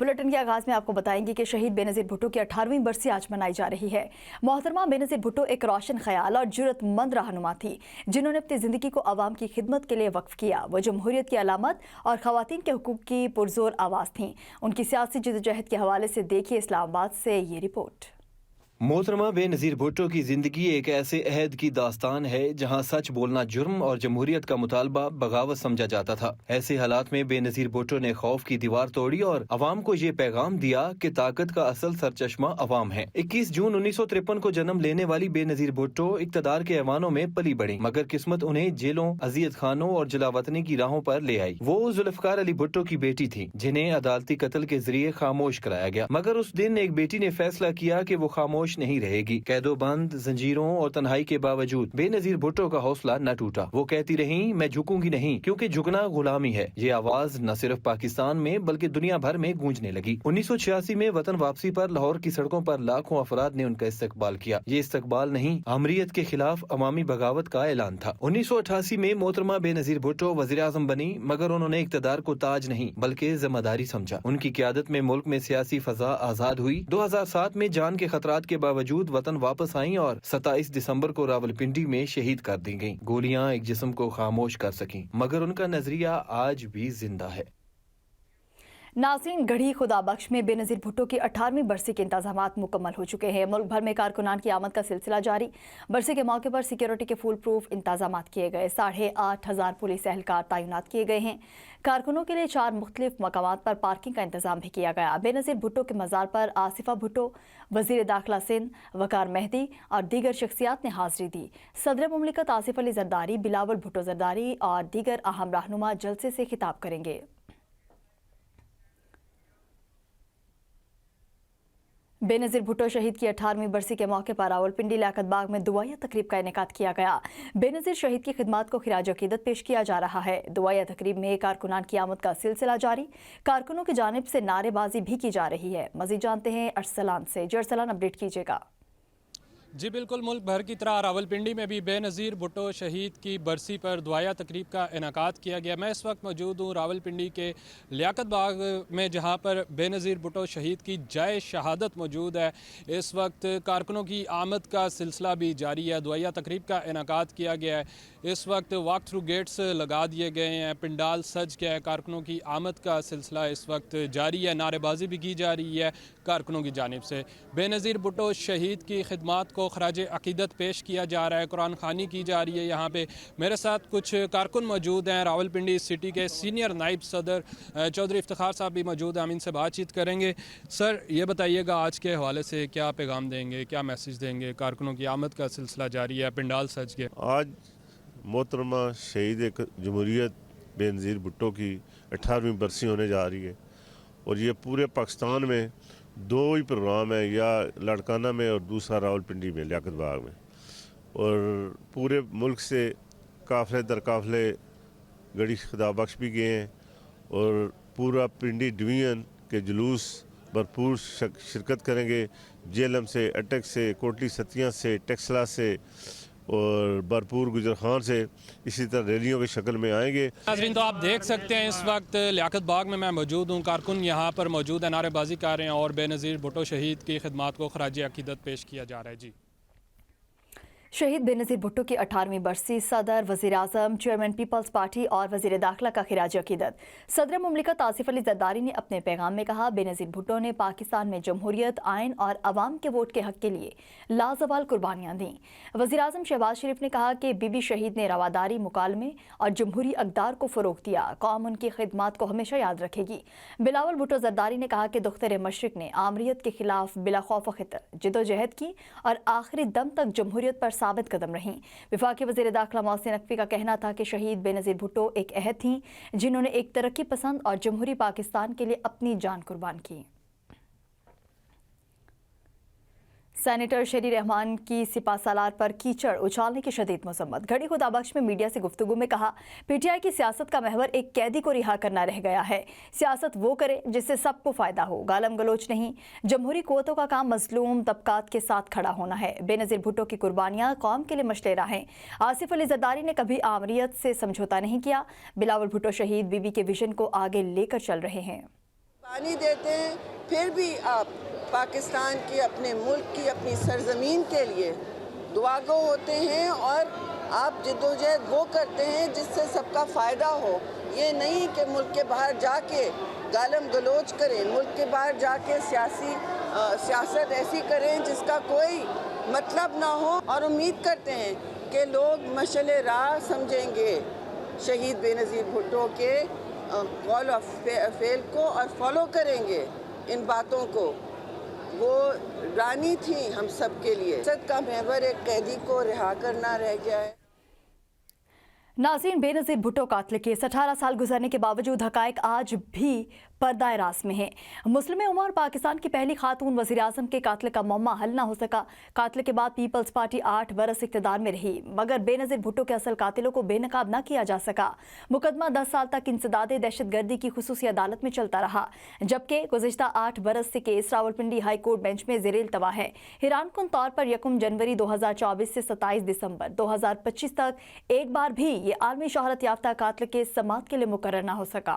Bulletin के आगाज में आपको बताएंगे कि शहीद बेनज़ीर भुट्टो की 18वीं बरसी आज मनाई जा रही है। मोहतरमा बेनज़ीर भुट्टो एक रोशन ख्याल और जुर्रतमंद रहनुमा थी, जिन्होंने अपनी ज़िंदगी को आवाम की खिदमत के लिए वक्फ किया। वो जमहूरियत की अलामत और ख़वातीन के हुकूक़ की पुरज़ोर आवाज़ थीं। उनकी सियासी जद्दोजहद के हवाले से देखिए इस्लामाबाद से ये रिपोर्ट। मोहतरमा बेनज़ीर भुट्टो की ज़िंदगी एक ऐसे अहद की दास्तान है जहाँ सच बोलना जुर्म और जमहूरियत का मुतालबा बगावत समझा जाता था। ऐसे हालात में बेनज़ीर भुट्टो ने खौफ की दीवार तोड़ी और अवाम को ये पैगाम दिया कि ताकत का असल सरचश्मा अवाम है। 21 जून 1953 को जन्म लेने वाली बेनज़ीर भुट्टो इक़्तिदार के ऐवानों में पली बढ़ी, मगर किस्मत उन्हें जेलों, अज़ियत खानों और जलावतनी की राहों पर ले आई। वो जुल्फ़िकार अली भुट्टो की बेटी थी, जिन्हें अदालती कत्ल के जरिए खामोश कराया गया, मगर उस दिन एक बेटी ने फैसला किया कि वो खामोश नहीं रहेगी। कैदोबंद, जंजीरों और तन्हाई के बावजूद बेनज़ीर भुट्टो का हौसला न टूटा। वो कहती रही, मैं झुकूंगी नहीं, क्योंकि झुकना गुलामी है। ये आवाज न सिर्फ पाकिस्तान में बल्कि दुनिया भर में गूंजने लगी। 1986 में वतन वापसी पर लाहौर की सड़कों पर लाखों अफराद ने उनका इस्तकबाल किया। ये इस्तकबाल नहीं, आमरीत के खिलाफ अवामी बगावत का ऐलान था। 1988 में मोहतरमा बेनज़ीर भुट्टो वज़ीर आज़म बनी, मगर उन्होंने इक़्तिदार को ताज नहीं बल्कि जिम्मेदारी समझा। उनकी क़यादत में मुल्क में सियासी फजा आजाद हुई। 2007 में जान के खतरात के बावजूद वतन वापस आईं और 27 दिसंबर को रावलपिंडी में शहीद कर दी गईं। गोलियां एक जिस्म को खामोश कर सकीं, मगर उनका नजरिया आज भी जिंदा है। नाज़रीन, गढ़ी खुदा बख्श में बेनज़ीर भुट्टो की 18वीं बरसी के इंतजामात मुकम्मल हो चुके हैं। मुल्क भर में कारकुनान की आमद का सिलसिला जारी। बरसी के मौके पर सिक्योरिटी के फुल प्रूफ इंतजामात किए गए। 8,500 पुलिस एहलकार तैनात किए गए हैं। कारकुनों के लिए 4 मुख्तलिफ मकामात पर पार्किंग का इंतजाम भी किया गया। बेनज़ीर भुट्टो के मज़ार पर आसिफा भुट्टो, वज़ीर दाखिला सिंध वकार मेहदी और दीगर शख्सियात ने हाजिरी दी। सदर मुमलिकत आसिफ अली जरदारी, बिलावल भुट्टो जरदारी और दीगर अहम रहनुमा जलसे से खिताब करेंगे। बेनज़ीर भुट्टो शहीद की 18वीं बरसी के मौके पर रावलपिंडी लियाकत बाग में दुआया तकरीब का इनेकाद किया गया। बेनज़ीर शहीद की खिदमत को खिराज अकीदत पेश किया जा रहा है। दुआया तकरीब में कारकुनान की आमद का सिलसिला जारी। कारकुनों की जानिब से नारेबाजी भी की जा रही है। मज़ीद जानते हैं अरसलान से। जी अरसलान, अपडेट कीजिएगा। जी बिल्कुल, मुल्क भर की तरह रावलपिंडी में भी बेनज़ीर भुट्टो शहीद की बरसी पर दुआया तकरीब का इनेकाद किया गया। मैं इस वक्त मौजूद हूँ रावलपिंडी के लियाकत बाग में, जहाँ पर बेनज़ीर भुट्टो शहीद की जाए शहादत मौजूद है। इस वक्त कारकुनों की आमद का सिलसिला भी जारी है। दुआया तकरीब का इनेकाद किया गया है। इस वक्त वॉक थ्रू गेट्स लगा दिए गए हैं, पिंडाल सज गया है। कारकुनों की आमद का सिलसिला इस वक्त जारी है। नारेबाजी भी की जा रही है कारकुनों की जानिब से। बेनज़ीर भुट्टो शहीद की खिदमत को खराज अकीदत पेश किया जा रहा है, कुरान खानी की जा रही है। यहाँ पे मेरे साथ कुछ कारकुन मौजूद हैं। रावलपिंडी सिटी के सीनियर नायब सदर चौधरी इफ्तिखार साहब भी मौजूद हैं, हम इनसे बातचीत करेंगे। सर, ये बताइएगा आज के हवाले से क्या पैगाम देंगे, क्या मैसेज देंगे? कारकुनों की आमद का सिलसिला जारी है, पिंडाल सज गए। आज मोहतरमा शहीद एक जमहूरियत बेनज़ीर भुट्टो की 18वीं बरसी होने जा रही है और ये पूरे पाकिस्तान में 2 ही प्रोग्राम है, या लड़काना में और दूसरा रावलपिंडी में लियाकत बाग में। और पूरे मुल्क से काफ़िले दर काफ़िले गढ़ी खुदा बख्श भी गए हैं और पूरा पिंडी डिवीज़न के जुलूस भरपूर शिरकत करेंगे। जेलम से, अटक से, कोटली सतिया से, टेक्सला से और भरपूर गुजर खान से, इसी तरह रैलियों की शक्ल में आएंगे। नाज़रीन, तो आप देख सकते हैं इस वक्त लियाकत बाग में मैं मौजूद हूँ। कारकुन यहाँ पर मौजूद है, नारेबाजी कर रहे हैं और बेनज़ीर भुट्टो शहीद की खिदमत को खराज अकीदत पेश किया जा रहा है। जी, शहीद बेनज़ीर भुट्टो की 18वीं बरसी। सदर, वज़ीर आज़म, चेयरमैन पीपल्स पार्टी और वज़ीर दाखिला का खिराज अकीदत। सदर मुमलिकत आसिफ अली जरदारी ने अपने पैगाम में कहा, बेनज़ीर भुट्टो ने पाकिस्तान में जमहूरियत, आइन और अवाम के वोट के हक़ के लिए लाजवाल कुर्बानियाँ दीं। वज़ीर आज़म शहबाज शरीफ ने कहा कि बीबी शहीद ने रवादारी, मुकालमे और जमहूरी अक़दार को फ़रोग़ दिया। कौम उनकी खिदमत को हमेशा याद रखेगी। बिलावल भुट्टो जरदारी ने कहा कि दुख्तर मशरिक़ ने आमरीत के खिलाफ बिला खौफ ख़तर जदोजहद की और आखिरी दम तक जमहूरियत पर साबित कदम रहीं। वफाकी वज़ीर दाखिला मोहसिन नकवी का कहना था कि शहीद बेनज़ीर भुट्टो एक अहद थीं, जिन्होंने एक तरक्की पसंद और जमहूरी पाकिस्तान के लिए अपनी जान कुर्बान की। सेनेटर शेरी रहमान की सिपा सालार पर कीचड़ उछालने की शदीद मजम्मत। घड़ी खुदा बख्श में मीडिया से गुफ्तगू में कहा, पीटीआई की सियासत का महवर एक कैदी को रिहा करना रह गया है। सियासत वो करे जिससे सबको फायदा हो, गालम गलोच नहीं। जमहूरी क़ुव्वतों का काम मजलूम तबकात के साथ खड़ा होना है। बेनज़ीर भुट्टो की कुर्बानियाँ कौम के लिए मशलेरा हैं। आसिफ अली जरदारी ने कभी आमरीत से समझौता नहीं किया। बिलावल भुट्टो शहीद बीबी के विजन को आगे लेकर चल रहे हैं। پانی دیتے ہیں، پھر بھی آپ پاکستان کی، اپنے ملک کی، اپنی سرزمین کے لیے دعاگو ہوتے ہیں اور آپ جدوجہد وہ کرتے ہیں جس سے سب کا فائدہ ہو. یہ نہیں کہ ملک کے باہر جا کے گالم گلوچ کریں، ملک کے باہر جا کے سیاست ایسی کریں جس کا کوئی مطلب نہ ہو. اور امید کرتے ہیں کہ لوگ مشعل راہ سمجھیں گے شہید بے نظیر بھٹو کے قول آف فعل کو اور فالو کریں گے ان باتوں کو. وہ رانی تھیں ہم سب کے لیے. صد کا محور ایک قیدی کو رہا کرنا رہ گیا ہے. ناظرین، بے نظیر بھٹو قاتل کیس 18 سال گزرنے کے باوجود حقائق آج بھی پردہ راست میں ہیں. مسلم عمر پاکستان کی پہلی خاتون وزیر اعظم کے قاتل کا معمہ حل نہ ہو سکا. قاتل کے بعد پیپلز پارٹی 8 برس اقتدار میں رہی مگر بے نظیر بھٹو کے اصل قاتلوں کو بے نقاب نہ کیا جا سکا. مقدمہ 10 سال تک انسداد دہشت گردی کی خصوصی عدالت میں چلتا رہا جبکہ گزشتہ 8 برس سے case Rawalpindi high court bench میں زیر التوا ہے. حیران کن طور پر 1 جنوری 2024 سے 27 دسمبر 2025 تک ایک بار بھی یہ عالمی شہرت یافتہ قاتل کیس سماعت کے لیے مقرر نہ ہو سکا.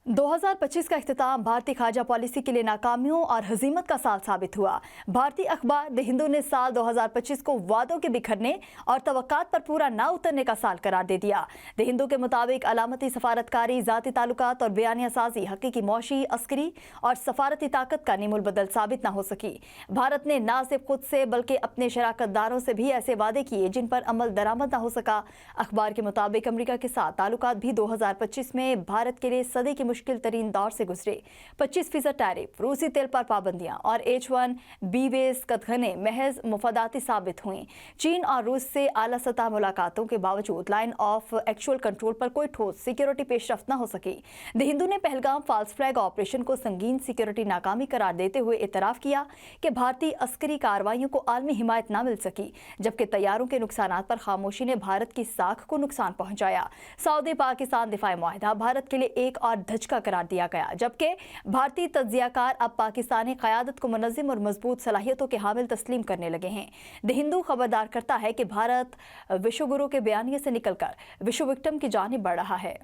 2025 کا اختتام بھارتی خارجہ پالیسی کے لیے ناکامیوں اور ہزیمت کا سال ثابت ہوا. بھارتی اخبار دی ہندو نے سال 2025 کو وعدوں کے بکھرنے اور توقعات پر پورا نہ اترنے کا سال قرار دے دیا. دی ہندو کے مطابق علامتی سفارتکاری، ذاتی تعلقات اور بیانیہ سازی حقیقی معاشی، عسکری اور سفارتی طاقت کا نیم البدل ثابت نہ ہو سکی. بھارت نے نہ صرف خود سے بلکہ اپنے شراکت داروں سے بھی ایسے وعدے کیے جن پر عمل درآمد نہ ہو سکا. اخبار کے مطابق امریکہ کے ساتھ تعلقات بھی 2025 میں بھارت کے لیے صدی کی مشکل ترین دور سے گزرے. 25% ٹیرف، روسی تیل پر پابندیاں اور H1B ویز قدغنیں محض مفاداتی ثابت ہوئیں. چین اور روس سے اعلیٰ سطح ملاقاتوں کے باوجود لائن آف ایکچوئل کنٹرول پر کوئی ٹھوس سیکیورٹی پیش رفت نہ ہو سکی. دی ہندو نے پہلگام فالس فلیگ آپریشن کو سنگین سیکیورٹی ناکامی قرار دیتے ہوئے اعتراف کیا کہ بھارتی عسکری کارروائیوں کو عالمی حمایت نہ مل سکی جبکہ طیاروں کے نقصانات پر خاموشی نے بھارت کی ساکھ کو نقصان پہنچایا. سعودی پاکستان دفاعی معاہدہ بھارت کے لیے ایک اور دھچکا قرار دیا گیا جبکہ بھارتی تجزیہ کار اب پاکستانی قیادت کو منظم اور مضبوط صلاحیتوں کے حامل تسلیم کرنے لگے ہیں. دی ہندو خبردار کرتا ہے کہ بھارت وشو گرو کے بیانیے سے نکل کر وشو وکٹم کی جانب بڑھ رہا ہے.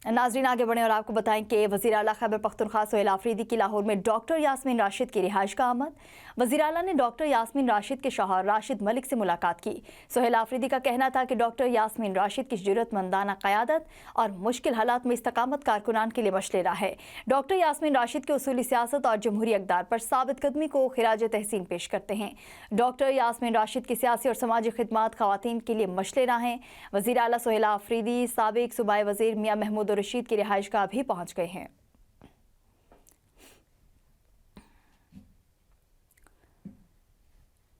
ناظرین آگے بڑھیں اور آپ کو بتائیں کہ وزیر اعلیٰ خیبر پختونخوا سہیل آفریدی کی لاہور میں ڈاکٹر یاسمین راشد کی رہائش کا آمد. وزیر اعلیٰ نے ڈاکٹر یاسمین راشد کے شوہر راشد ملک سے ملاقات کی. سہیل آفریدی کا کہنا تھا کہ ڈاکٹر یاسمین راشد کی جرأت مندانہ قیادت اور مشکل حالات میں استقامت کارکنان کے لیے مشعل راہ ہے. ڈاکٹر یاسمین راشد کے اصولی سیاست اور جمہوری اقدار پر ثابت قدمی کو خراج تحسین پیش کرتے ہیں. ڈاکٹر یاسمین راشد کی سیاسی اور سماجی خدمات خواتین کے لیے مشعل راہ ہیں. وزیر اعلیٰ سہیل آفریدی سابق صوبائی وزیر میاں محمود رشید کی رہائش گاہ بھی پہنچ گئے ہیں.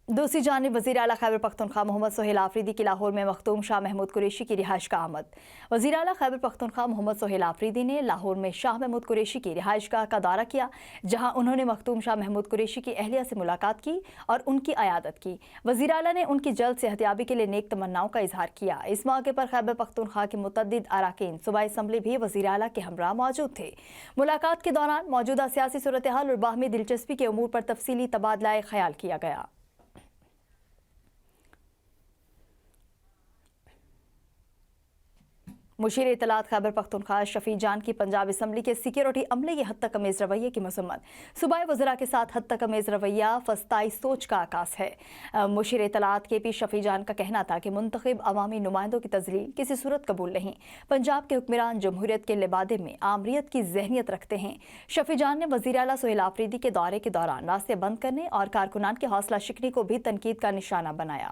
دوسری جانب وزیر اعلیٰ خیبر پختونخوا محمد سہیل آفریدی کی لاہور میں مختوم شاہ محمود قریشی کی رہائش کا آمد. وزیر اعلیٰ خیبر پختونخوا محمد سہیل آفریدی نے لاہور میں شاہ محمود قریشی کی رہائش گاہ کا دورہ کیا جہاں انہوں نے مختوم شاہ محمود قریشی کی اہلیہ سے ملاقات کی اور ان کی عیادت کی. وزیر اعلیٰ نے ان کی جلد صحتیابی کے لیے نیک تمناؤں کا اظہار کیا. اس موقع پر خیبر پختونخوا کے متعدد اراکین صوبائی اسمبلی بھی وزیر اعلیٰ کے ہمراہ موجود تھے. ملاقات کے دوران موجودہ سیاسی صورتحال اور باہمی دلچسپی کے امور پر تفصیلی تبادلہ خیال کیا گیا. مشیر اطلاعات خیبر پختونخوا شفیع جان کی پنجاب اسمبلی کے سیکیورٹی عملے کی حد تک امیز رویے کی مذمت. صوبائی وزراء کے ساتھ حد تک امیز رویہ فسطائی سوچ کا عکاس ہے. مشیر اطلاعات کے پی شفیع جان کا کہنا تھا کہ منتخب عوامی نمائندوں کی تذلیل کسی صورت قبول نہیں. پنجاب کے حکمران جمہوریت کے لبادے میں آمریت کی ذہنیت رکھتے ہیں. شفیع جان نے وزیر اعلیٰ سہیل آفریدی کے دورے کے دوران راستے بند کرنے اور کارکنان کی حوصلہ شکنی کو بھی تنقید کا نشانہ بنایا.